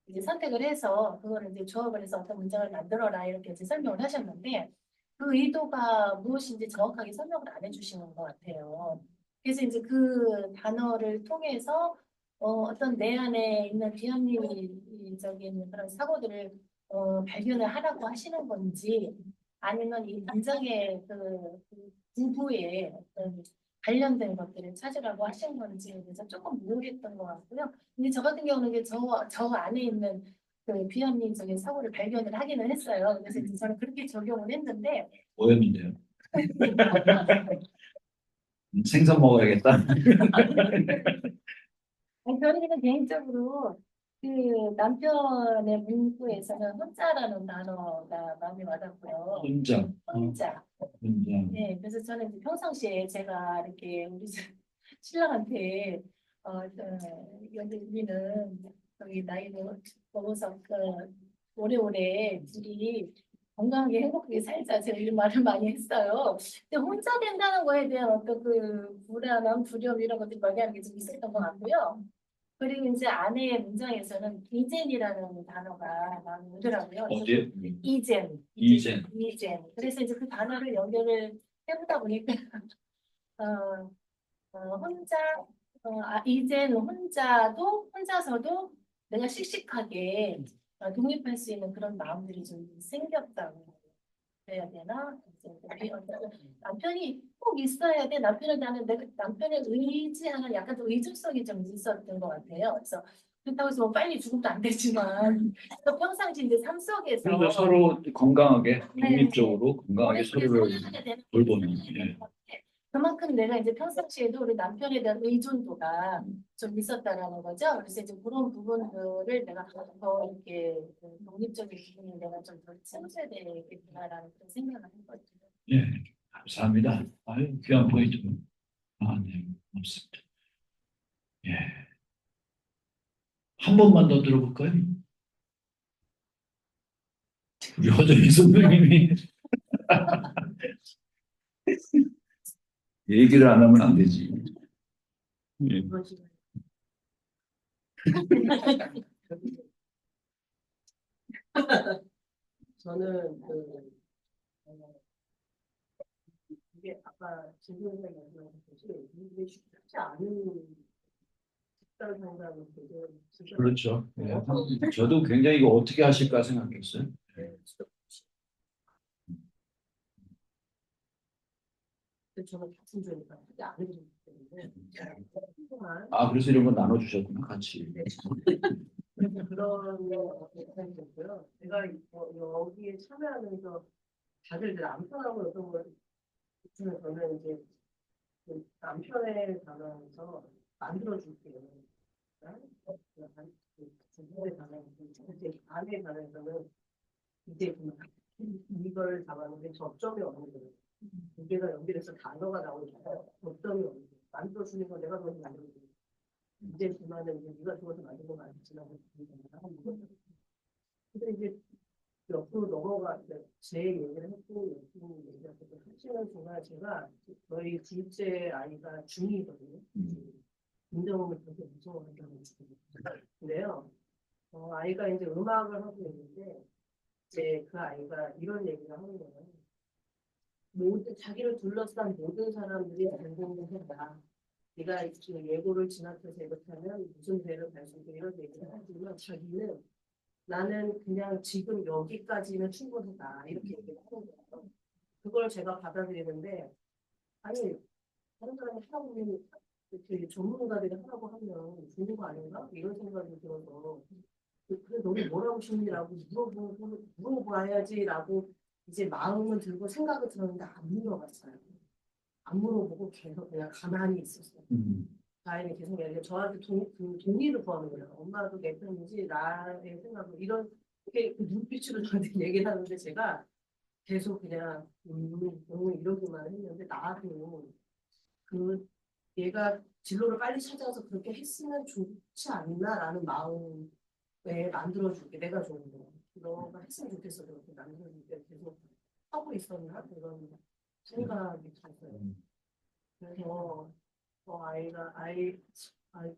이제 선택을 해서 그거를 이제 조합을 해서 어떤 문장을 만들어라 이렇게 이제 설명을 하셨는데 그 의도가 무엇인지 정확하게 설명을 안 해주시는 것 같아요. 그래서 이제 그 단어를 통해서 어떤 내 안에 있는 비합리적인 그런 사고들을 발견을 하라고 하시는 건지 아니면 이 문장의 그 부부의 어떤 관련된 것들을 찾으라고 하신 건지에 대해서 조금 모르겠던 것 같고요. 근데 저 같은 경우는 이게 저 안에 있는 그 비합리적인 사고를 발견을 하기는 했어요. 그래서 이제 저는 그렇게 적용을 했는데 뭐였는데요? 생선 먹어야겠다. 아니, 저는 그냥 개인적으로 그 남편의 문구에서는 혼자라는 단어가 마음에 와닿고요. 혼자. 혼자. 혼자. 네, 그래서 저는 이제 평상시에 제가 이렇게 우리 신랑한테 여기 우리는 저기 나이도 먹어서 오래오래 둘이 건강하게 행복하게 살자 제가 이런 말을 많이 했어요. 근데 혼자 된다는 거에 대한 어떤 그 불안함, 두려움 이런 것들이 막연하게 좀 있었던 것 같고요. 그리고 이제 아내의 문장에서는 이젠이라는 단어가 많이 오더라고요. 어디? 이젠. 이젠. 이젠. 그래서 이제 그 단어를 연결을 해보다 보니까 어, 혼자 이젠 혼자서도 내가 씩씩하게 독립할 수 있는 그런 마음들이 좀 생겼다고 해야 되나? 이제 남편이 꼭 있어야 돼. 남편을 나는 내가 남편을 의지하는 약간 좀 의존성이 좀 있었던 것 같아요. 그래서 그렇다고 해서 뭐 빨리 죽어도 안 되지만 또 평상시 이제 삶 속에서 그래서 서로 건강하게 네. 독립적으로 건강하게 오래 서로를 살아가게 되는 돌보는. 예. 그만큼 내가 이제 평상시에도 우리 남편에 대한 의존도가 좀 있었다라는 거죠. 그래서 이제 그런 부분들을 내가 더 이렇게 독립적인 부분을 내가 좀 더 채워줘야 되겠구나라는 그런 생각을 했거든요. 예, 감사합니다. 아유, 귀한 포인트. 아, 네, 없습니다. 예. 한 번만 더 들어볼까요? 우리 허정희 선배님이 얘기를 안 하면 안 되지. 예. 저는 이게 아까 질문에 말씀하셨듯이 이게 쉽지 않은 식단 상담을 되게 진짜 그렇죠. 예. 저도 굉장히 이거 어떻게 하실까 생각했어요. 근데 저는 같은 조니까 하지 않은 거기 때문에 정말 아, 그래서 이런 거 나눠주셨구나, 같이. 그래서 그런 생각이 들고요. 제가 여기에 참여하면서 다들 이제 남편하고 어떤 걸 중에 저는 이제 그 남편에 관해서 만들어줄게요. 부부에 관해서 이제 아내에 관해서는 이제 이걸 잡았는데 접점이 없는 거예요. 두 개가 연결해서 단어가 나오니까 접점이 없는 거예요. 만들어주는 건 내가 너무 만들어주는 거예요. 이제 그만은 이제 네가 좋아서 만든 거 아니지라고 하는 거예요. 근데 이제 옆으로 넘어가 제 얘기를 했고 옆으로 얘기하고 하시는 순간 제가 저희 둘째 아이가 중2거든요. 김정은을 그렇게 무서워한다고 근데요. 아이가 이제 음악을 하고 있는데 이제 그 아이가 이런 얘기를 하는 거예요. 모든 자기를 둘러싼 모든 사람들이 전공을 해라. 네가 지금 예고를 진학해서 이렇게 하면 무슨 대를 갈 수 있고 이런 얘기를 하지만 자기는 나는 그냥 지금 여기까지는 충분하다 이렇게 얘기를 하는 거예요. 그걸 제가 받아들이는데 아니 다른 사람이 하라고 하면 이렇게 전문가들이 하라고 하면 좋은 거 아닌가? 이런 생각이 들어서 그래 너는 뭘 하고 싶니라고 물어봐야지라고 이제 마음은 들고 생각을 들었는데 안 물어봤어요. 안 물어보고 계속 그냥 가만히 있었어요. 다행히 계속 얘기해 저한테 동의를 구하는 거예요. 엄마도 내 편이지 나의 생각을 이런 그 눈빛으로 저한테 얘기를 하는데 제가 계속 그냥 이러기만 했는데 나도 그 얘가 진로를 빨리 찾아서 그렇게 했으면 좋지 않나라는 마음에 만들어줄게 내가 좋은 거 너가 했으면 좋겠어 그렇게 만들어줄게 계속 하고 있었나 그런 생각이 들었어요. 그래서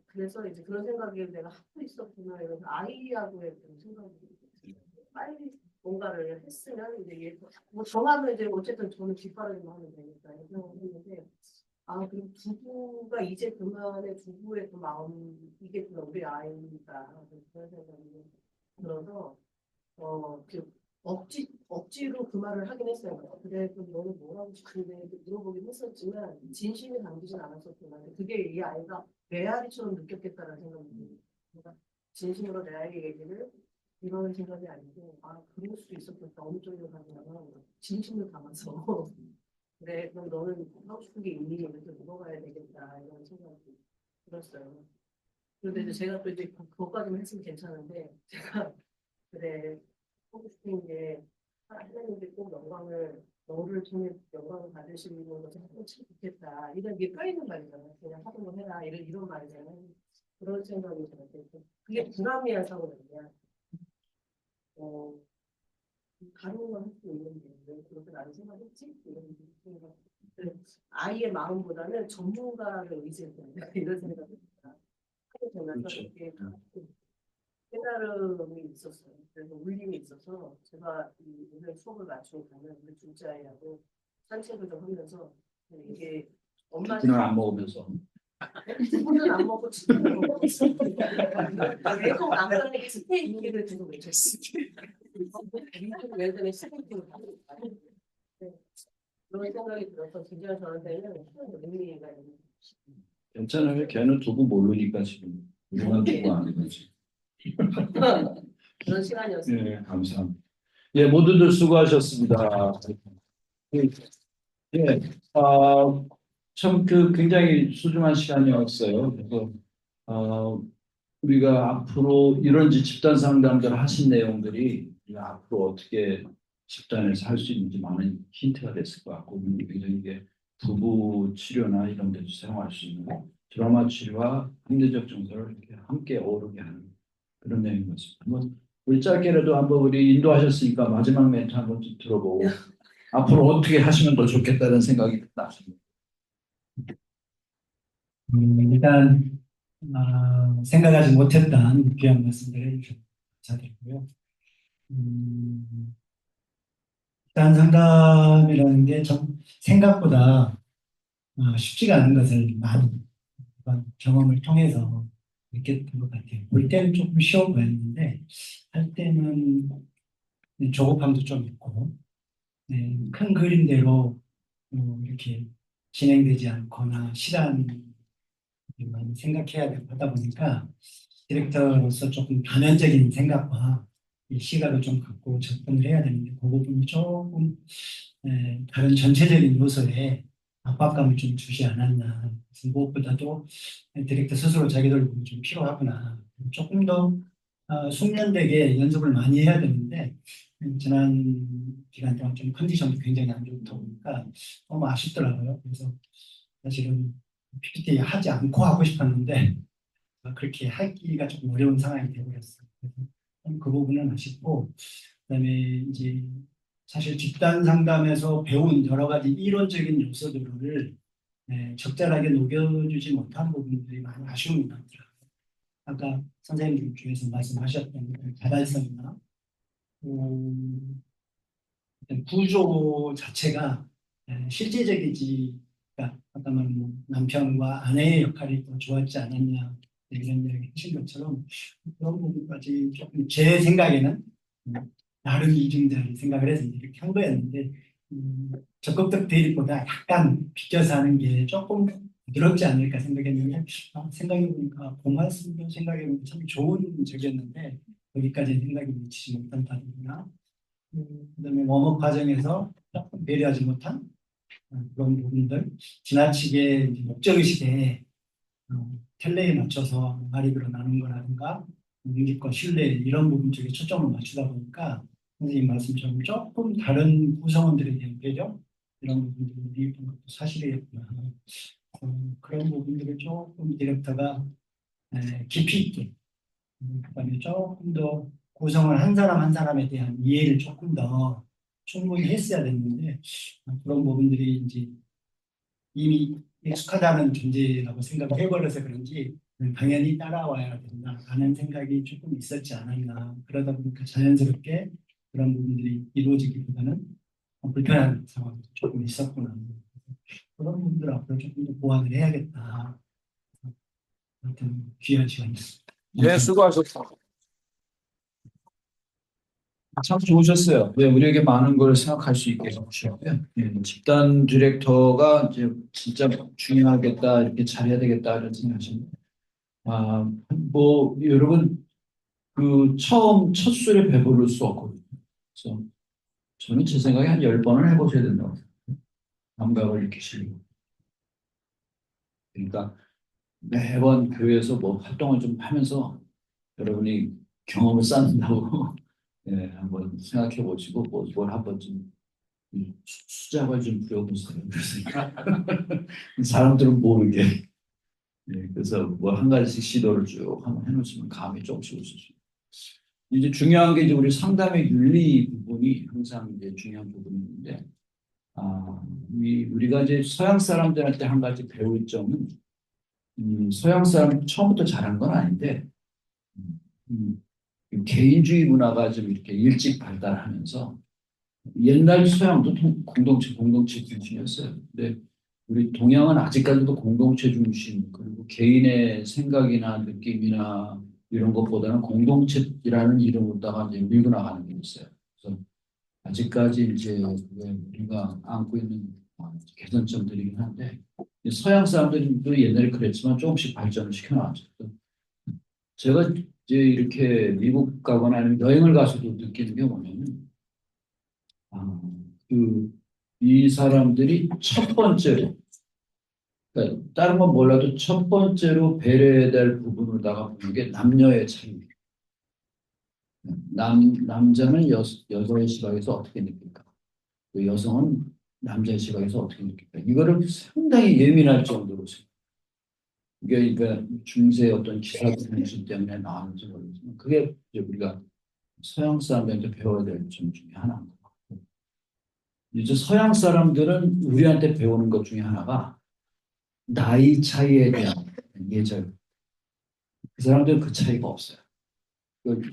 그래서 이제 그런 생각이 내가 하고 있었구나 이러면서 아이하고의 그런 생각이 빨리 뭔가를 했으면 이제 뭐 정하면 이제 어쨌든 저는 뒷바라지만 하면 되니까 이런 생각을 했는데 그리고 두부가 이제 그만의 두부의 그 마음이겠구나 우리 아이니까 그런 생각이 들어서 억지로 그 말을 하긴 했어요. 그래, 그럼 너는 뭘 하고 싶은데 물어보긴 했었지만 진심이 담기진 않았었구나. 그게 이 아이가 메아리처럼 느꼈겠다는 생각이 들어요. 그러니까 진심으로 내 아이의 얘기를 이러는 생각이 아니고 그럴 수도 있었겠다. 어느 쪽으로 가면 진심을 담아서 그래, 그럼 너는 하고 싶은 게 있니? 이렇게 물어봐야 되겠다. 이런 생각이 들었어요. 그런데 이제 제가 또 이제 그것까지만 했으면 괜찮은데 제가 그래 하고 싶은 게 하나님께 꼭 너를 통해 영광을 받으시는 것을 하면 참 좋겠다. 이런 게 껴있는 말이잖아요. 그냥 하던 거 해라. 이런 말이잖아요. 그런 생각이 들었어요. 그게 불합리한 사고거든요. 다른 건 할 수 있는데 왜 그렇게 나는 생각했지? 이런 생각. 아이의 마음보다는 전문가를 의지했어요. 이런 생각이 듭니다. 하게 되면서 이렇게 깨달음이 있었어요. 그래서 울림이 있어서 제가 오늘 수업을 마치고 가면 우리 둘째 아이하고 산책을 좀 하면서 이게 엄마 치킨을 안 먹으면서 두부는 안 먹고 치킨을 먹고 있어요. 계속 남편에게 스테이크를 계속 외쳤어요. 예전에 스테이크를 받고 그런 생각이 들어서 진짜 저한테는 큰 의미가 있는 괜찮아요. 걔는 두부 모르니까 지금 우리만 두부 아는 거지. 그런 시간이었습니다. 예, 감사합니다. 예, 모두들 수고하셨습니다. 예, 참 굉장히 소중한 시간이었어요. 그래서 우리가 앞으로 이런 집단 상담들 하신 내용들이 우리가 앞으로 어떻게 집단에서 할 수 있는지 많은 힌트가 됐을 것 같고, 굉장히 이게 부부 치료나 이런 데도 사용할 수 있는 드라마 치료와 합리적 정서를 이렇게 함께 어우르게 하는 그런 내용인 것 같습니다. 한번 우리 짧게라도 한번 우리 인도하셨으니까 마지막 멘트 한번 좀 들어보고 앞으로 어떻게 하시면 더 좋겠다는 생각이 났습니다. 일단 생각하지 못했던 귀한 말씀들을 해주셔서 감사드리고요. 집단 상담이라는 게 좀 생각보다 쉽지가 않은 것을 많이 이번 경험을 통해서 느꼈던 것 같아요. 볼 때는 조금 쉬워 보였는데 할 때는 조급함도 좀 있고 큰 그림대로 이렇게 진행되지 않거나 시간이 많이 생각해야 되고 하다 보니까 디렉터로서 조금 단연적인 생각과 이 시각을 좀 갖고 접근을 해야 되는데 그 부분이 조금 다른 전체적인 요소에 압박감을 좀 주지 않았나. 무엇보다도 디렉터 스스로 자기들 보면 좀 필요하구나. 조금 더 숙련되게 연습을 많이 해야 되는데 지난 기간 동안 좀 컨디션도 굉장히 안 좋다 보니까 너무 아쉽더라고요. 그래서 사실은 PPT 하지 않고 하고 싶었는데 그렇게 하기가 조금 어려운 상황이 되어버렸어요. 그래서 그 부분은 아쉽고, 그다음에 이제 사실 집단 상담에서 배운 여러 가지 이론적인 요소들을 적절하게 녹여주지 못한 부분들이 많이 아쉬움이 많더라고요. 아까 선생님 중에서 말씀하셨던 자발성이나 어떤 구조 자체가 실제적이지, 그러니까 아까 말한 뭐 남편과 아내의 역할이 더 좋았지 않았냐 이런 이야기 하신 것처럼 그런 부분까지 조금 제 생각에는 나름 이중적인 생각을 해서 이렇게 한 거였는데 적극적 대립보다 약간 비껴서 하는 게 조금 부드럽지 않을까 생각했는데 생각해보니까 그 말씀도 생각해보면 참 좋은 적이었는데 거기까지 생각이 미치지 못한다든가 그다음에 웜업 과정에서 조금 배려하지 못한 그런 부분들 지나치게 이제 목적의식에 텔레에 맞춰서 말입으로 나눈 거라든가 능력과 신뢰 이런 부분 쪽에 초점을 맞추다 보니까 선생님 말씀처럼 조금 다른 구성원들에 대한 배려 이런 부분들이 미흡한 것도 사실이겠구나. 그런 부분들을 조금 디렉터가 깊이 있게 그다음에 조금 더 구성을 한 사람 한 사람에 대한 이해를 조금 더 충분히 했어야 됐는데 그런 부분들이 이제 이미 익숙하다는 존재라고 생각을 해버려서 그런지 당연히 따라와야 된다라는 생각이 조금 있었지 않았나. 그러다 보니까 자연스럽게 그런 부분들이 이루어지기보다는 불편한 상황이 조금 있었구나. 그런 부분들 앞으로 조금 더 보완을 해야겠다. 하여튼 귀한 시간이었습니다. 네, 수고하셨습니다. 참 좋으셨어요. 네, 우리에게 많은 걸 생각할 수 있게 해주셨고요. 집단 디렉터가 이제 진짜 중요하겠다, 이렇게 잘해야 되겠다 이런 생각하시는. 뭐 여러분 처음 첫 술에 배부를 수 없거든요. 그래서 저는 제 생각에 한 10번을 해보셔야 된다고 생각해요. 감각을 익히시려고. 그러니까 매번 교회에서 뭐 활동을 좀 하면서 여러분이 경험을 쌓는다고 예, 한번 생각해 보시고 뭘 한번 좀 수작을 좀 부려보세요. 사람들은 모르게. 예, 그래서 뭐 한 가지씩 시도를 쭉 한번 해놓으시면 감이 조금씩 오실 수 있어요. 이제 중요한 게 이제 우리 상담의 윤리 부분이 항상 이제 중요한 부분인데, 우리가 이제 서양 사람들한테 한 가지 배울 점은 서양 사람 처음부터 잘한 건 아닌데 개인주의 문화가 좀 이렇게 일찍 발달하면서 옛날 서양도 공동체 중심이었어요. 근데 우리 동양은 아직까지도 공동체 중심 그리고 개인의 생각이나 느낌이나 이런 것보다는 공동체라는 이름으로다가 이제 밀고 나가는 게 있어요. 그래서 아직까지 이제 우리가 안고 있는 개선점들이긴 한데 서양 사람들도 옛날에 그랬지만 조금씩 발전을 시켜나왔죠. 제가 이제 이렇게 미국 가거나 아니면 여행을 가서도 느끼는 게 뭐냐면, 아, 이 사람들이 첫 번째로, 그러니까 다른 건 몰라도 첫 번째로 배려해야 될 부분으로다가 보는 게 남녀의 차이입니다. 남자는 여자의 시각에서 어떻게 느낄까? 또 여성은 남자의 시각에서 어떻게 느낄까? 이거를 상당히 예민할 정도로 이게 그러니까 중세 어떤 기사 분실 때문에 나오는지 모르겠지만 그게 이제 우리가 서양 사람들한테 배워야 될 점 중에 하나인 것 같고 이제 서양 사람들은 우리한테 배우는 것 중에 하나가 나이 차이에 대한 예절. 그 사람들은 그 차이가 없어요.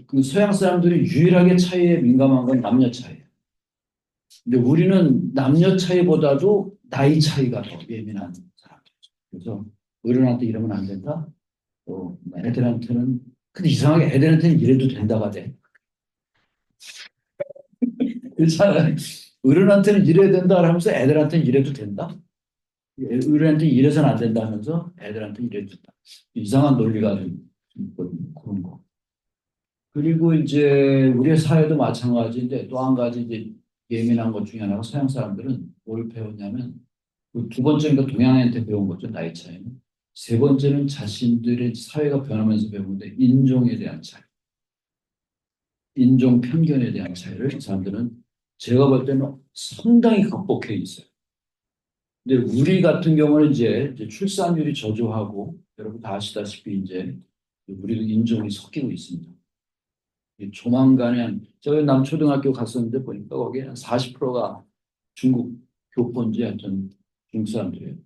그 서양 사람들이 유일하게 차이에 민감한 건 남녀 차이예요. 근데 우리는 남녀 차이보다도 나이 차이가 더 예민한 사람들이죠. 그래서 어른한테 이러면 안 된다. 또 애들한테는 근데 이상하게 애들한테는 이래도 된다가 돼. 그렇잖아요. 어른한테는 이래야 된다 하면서 애들한테는 이래도 된다. 어른한테 이래서는 안 된다 하면서 애들한테 이래도 된다. 이상한 논리가 좀 있거든요. 그런 거. 그리고 이제 우리의 사회도 마찬가지인데 또 한 가지 이제 예민한 것 중에 하나가 서양 사람들은 뭘 배웠냐면 그 두 번째는 동양한테 배운 거죠. 나이 차이는. 세 번째는 자신들의 사회가 변하면서 배우는데 인종에 대한 차이. 인종 편견에 대한 차이를 이 사람들은 제가 볼 때는 상당히 극복해 있어요. 근데 우리 같은 경우는 이제 출산율이 저조하고 여러분 다 아시다시피 이제 우리도 인종이 섞이고 있습니다. 조만간에 저희 남초등학교 갔었는데 보니까 거기에 한 40%가 중국 교포인지 하여튼 중국 사람들이에요.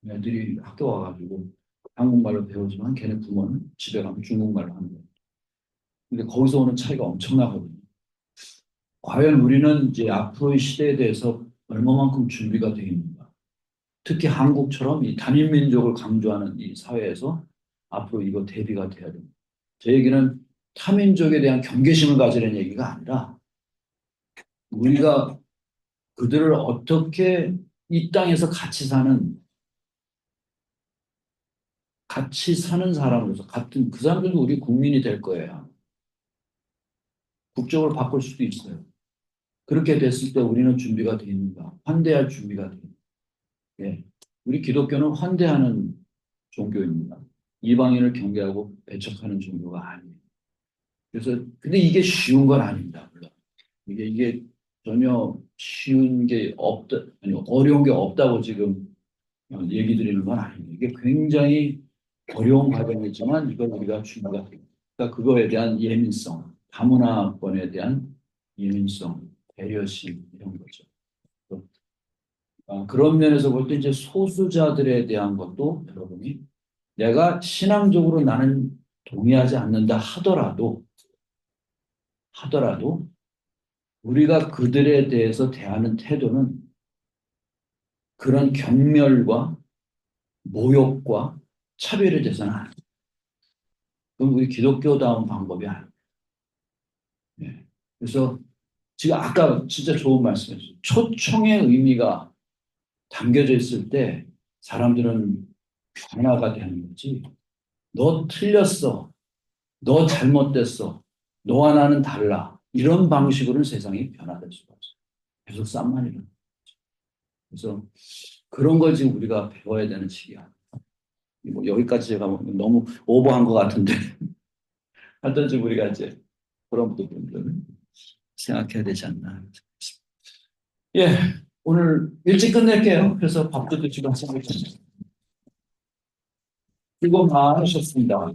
애들이 학교 와가지고 한국말로 배우지만 걔네 부모는 집에 가면 중국말로 하는 거예요. 근데 거기서 오는 차이가 엄청나거든요. 과연 우리는 이제 앞으로의 시대에 대해서 얼마만큼 준비가 되어 있는가. 특히 한국처럼 이 단일민족을 강조하는 이 사회에서 앞으로 이거 대비가 돼야 됩니다. 제 얘기는 타민족에 대한 경계심을 가지라는 얘기가 아니라 우리가 그들을 어떻게 이 땅에서 같이 사는 사람으로서 같은 그 사람들도 우리 국민이 될 거예요. 국적을 바꿀 수도 있어요. 그렇게 됐을 때 우리는 준비가 되어 있는가? 환대할 준비가 되어 있는가? 예. 우리 기독교는 환대하는 종교입니다. 이방인을 경계하고 배척하는 종교가 아니에요. 그래서 근데 이게 쉬운 건 아닙니다. 물론. 이게 전혀 쉬운 게 없다, 아니 어려운 게 없다고 지금 얘기 드리는 건 아닙니다. 이게 굉장히 어려운 과정이지만 이걸 우리가 준비가 됩니다. 그러니까 그거에 대한 예민성, 다문화권에 대한 예민성, 배려심 이런 거죠. 그런 면에서 볼 때 이제 소수자들에 대한 것도 여러분이 내가 신앙적으로 나는 동의하지 않는다 하더라도 우리가 그들에 대해서 대하는 태도는 그런 경멸과 모욕과 차별에 대해서는 안 해요. 그럼 우리 기독교다운 방법이 아니에요. 네. 그래서 지금 아까 진짜 좋은 말씀이었어요. 초청의 의미가 담겨져 있을 때 사람들은 변화가 되는 거지. 너 틀렸어. 너 잘못됐어. 너와 나는 달라. 이런 방식으로는 세상이 변화될 수가 없어요. 계속 싸움만 일어나는 거죠. 그래서 그런 걸 지금 우리가 배워야 되는 시기야. 뭐 여기까지 제가 너무 오버한 것 같은데 하여튼 지금 우리가 이제 그런 부분들을 생각해야 되지 않나. 예, 오늘 일찍 끝낼게요. 그래서 밥도 드시고 하시고 수고 많으셨습니다.